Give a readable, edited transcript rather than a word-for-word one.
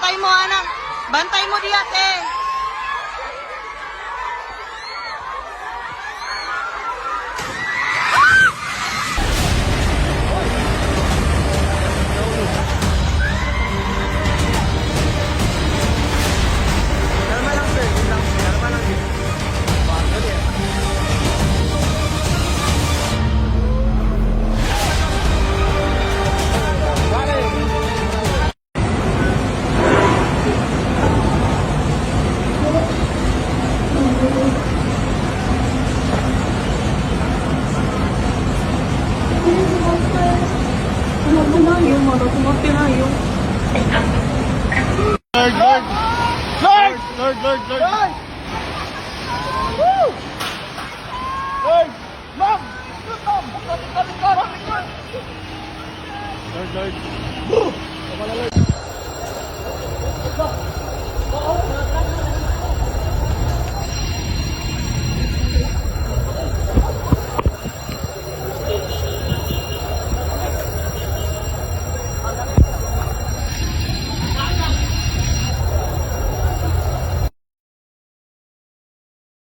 Bantay mo, anak. Bantay mo di ate. Kalma lang sir, kalma lang sir. Lord! Woo! Lord! Ma'am! Lord! Woo! Tama na, Lord.